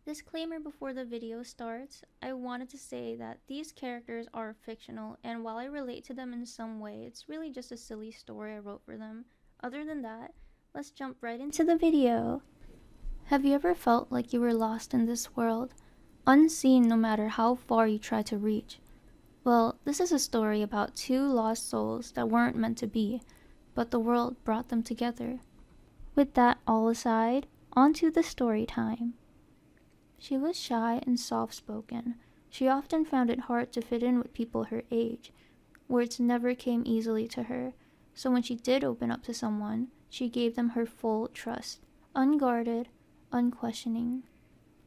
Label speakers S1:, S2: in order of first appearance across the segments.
S1: Disclaimer before the video starts, I wanted to say that these characters are fictional, and while I relate to them in some way, it's really just a silly story I wrote for them. Other than that, let's jump right into the video. Have you ever felt like you were lost in this world, unseen no matter how far you try to reach? Well, this is a story about two lost souls that weren't meant to be, but the world brought them together. With that all aside, onto the story time. She was shy and soft-spoken. She often found it hard to fit in with people her age. Words never came easily to her, so when she did open up to someone, she gave them her full trust, unguarded, unquestioning.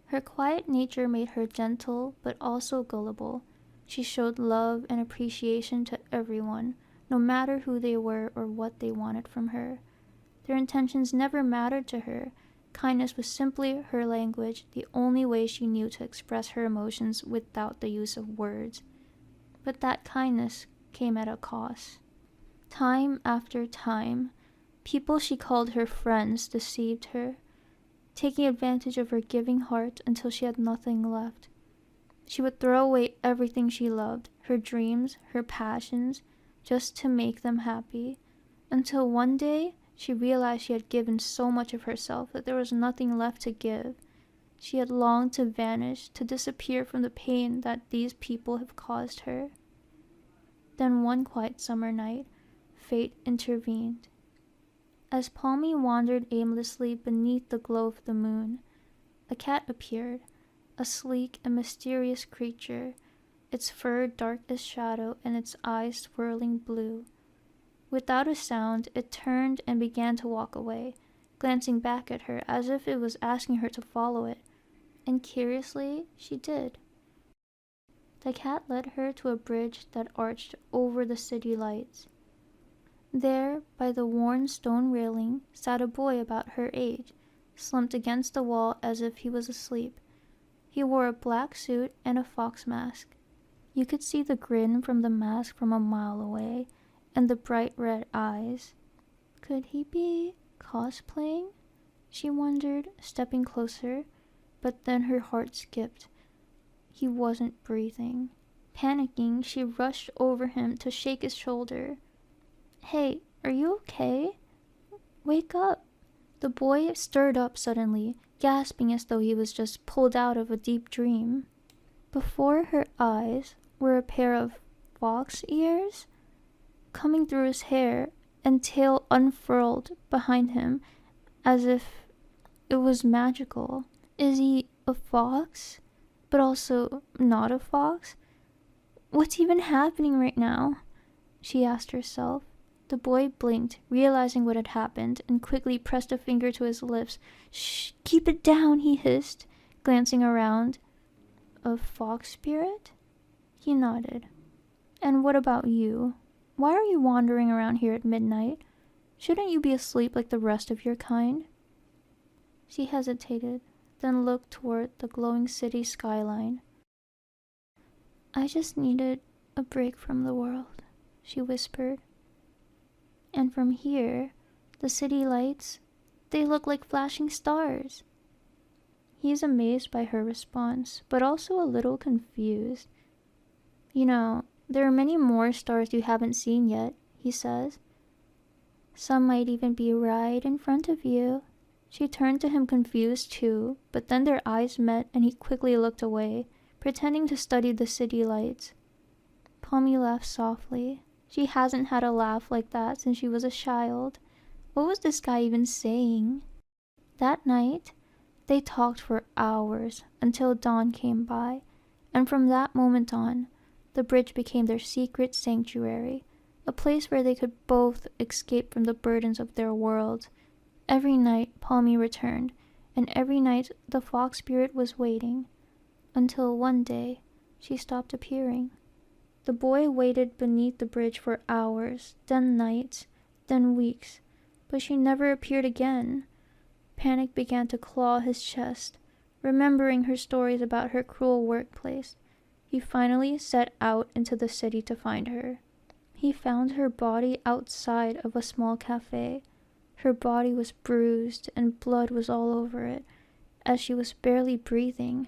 S1: Her quiet nature made her gentle but also gullible. She showed love and appreciation to everyone, no matter who they were or what they wanted from her. Their intentions never mattered to her. Kindness was simply her language, the only way she knew to express her emotions without the use of words. But that kindness came at a cost. Time after time, people she called her friends deceived her, taking advantage of her giving heart until she had nothing left. She would throw away everything she loved, her dreams, her passions, just to make them happy, until one day she realized she had given so much of herself that there was nothing left to give. She had longed to vanish, to disappear from the pain that these people have caused her. Then one quiet summer night, fate intervened. As Palmy wandered aimlessly beneath the glow of the moon, a cat appeared, a sleek and mysterious creature, its fur dark as shadow and its eyes swirling blue. Without a sound, it turned and began to walk away, glancing back at her as if it was asking her to follow it, and curiously, she did. The cat led her to a bridge that arched over the city lights. There, by the worn stone railing, sat a boy about her age, slumped against the wall as if he was asleep. He wore a black suit and a fox mask. You could see the grin from the mask from a mile away, and the bright red eyes. Could he be cosplaying? She wondered, stepping closer, but then her heart skipped. He wasn't breathing. Panicking, she rushed over him to shake his shoulder. "Hey, are you okay? Wake up." The boy stirred up suddenly, gasping as though he was just pulled out of a deep dream. Before her eyes were a pair of fox ears coming through his hair, and tail unfurled behind him as if it was magical. Is he a fox, but also not a fox? What's even happening right now? She asked herself. The boy blinked, realizing what had happened, and quickly pressed a finger to his lips. "Shh, keep it down," he hissed, glancing around. "A fox spirit?" He nodded. "And what about you? Why are you wandering around here at midnight? Shouldn't you be asleep like the rest of your kind?" She hesitated, then looked toward the glowing city skyline. "I just needed a break from the world," she whispered. "And from here, the city lights, they look like flashing stars." He is amazed by her response, but also a little confused. "You know, there are many more stars you haven't seen yet," he says. "Some might even be right in front of you." She turned to him confused too, but then their eyes met and he quickly looked away, pretending to study the city lights. Palmy laughed softly. She hasn't had a laugh like that since she was a child. What was this guy even saying? That night, they talked for hours until dawn came by, and from that moment on, the bridge became their secret sanctuary, a place where they could both escape from the burdens of their world. Every night Palmy returned, and every night the fox spirit was waiting, until one day she stopped appearing. The boy waited beneath the bridge for hours, then nights, then weeks, but she never appeared again. Panic began to claw his chest, remembering her stories about her cruel workplace. He finally set out into the city to find her. He found her body outside of a small cafe. Her body was bruised and blood was all over it, as she was barely breathing.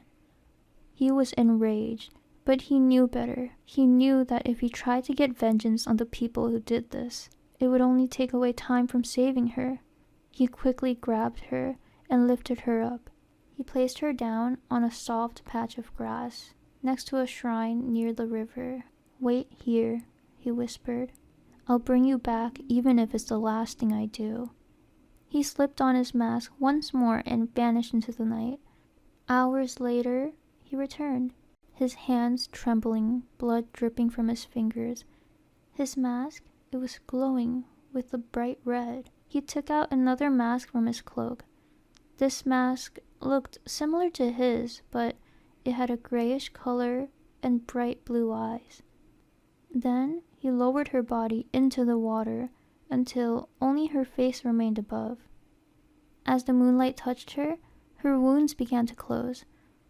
S1: He was enraged, but he knew better. He knew that if he tried to get vengeance on the people who did this, it would only take away time from saving her. He quickly grabbed her and lifted her up. He placed her down on a soft patch of grass next to a shrine near the river. "Wait here," he whispered. "I'll bring you back even if it's the last thing I do." He slipped on his mask once more and vanished into the night. Hours later, he returned, his hands trembling, blood dripping from his fingers. His mask, it was glowing with a bright red. He took out another mask from his cloak. This mask looked similar to his, but it had a grayish color and bright blue eyes. Then he lowered her body into the water until only her face remained above. As the moonlight touched her, her wounds began to close,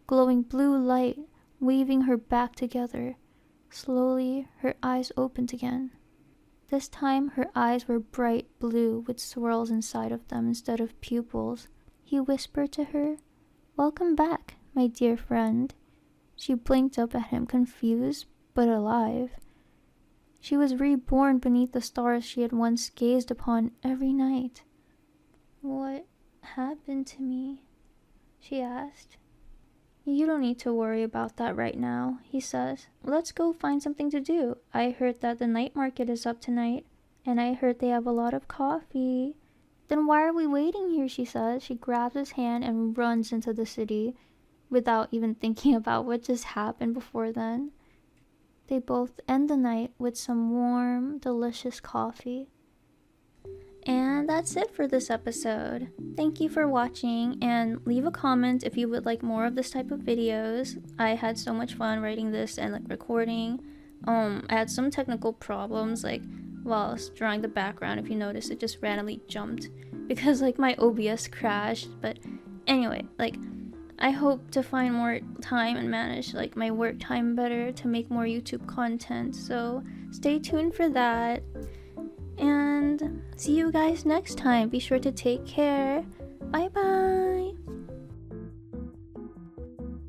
S1: glowing blue light weaving her back together. Slowly, her eyes opened again. This time, her eyes were bright blue with swirls inside of them instead of pupils. He whispered to her, "Welcome back, my dear friend." She blinked up at him, confused but alive. She was reborn beneath the stars she had once gazed upon every night. "What happened to me?" she asked. "You don't need to worry about that right now," he says. "Let's go find something to do. I heard that the night market is up tonight, and I heard they have a lot of coffee." "Then why are we waiting here?" she says. She grabs his hand and runs into the city without even thinking about what just happened before then. They both end the night with some warm, delicious coffee. And that's it for this episode. Thank you for watching, and leave a comment if you would like more of this type of videos. I had so much fun writing this and recording. I had some technical problems, while I was drawing the background. If you notice, it just randomly jumped because my OBS crashed. But anyway, I hope to find more time and manage my work time better to make more YouTube content, so stay tuned for that. And see you guys next time. Be sure to take care. Bye bye.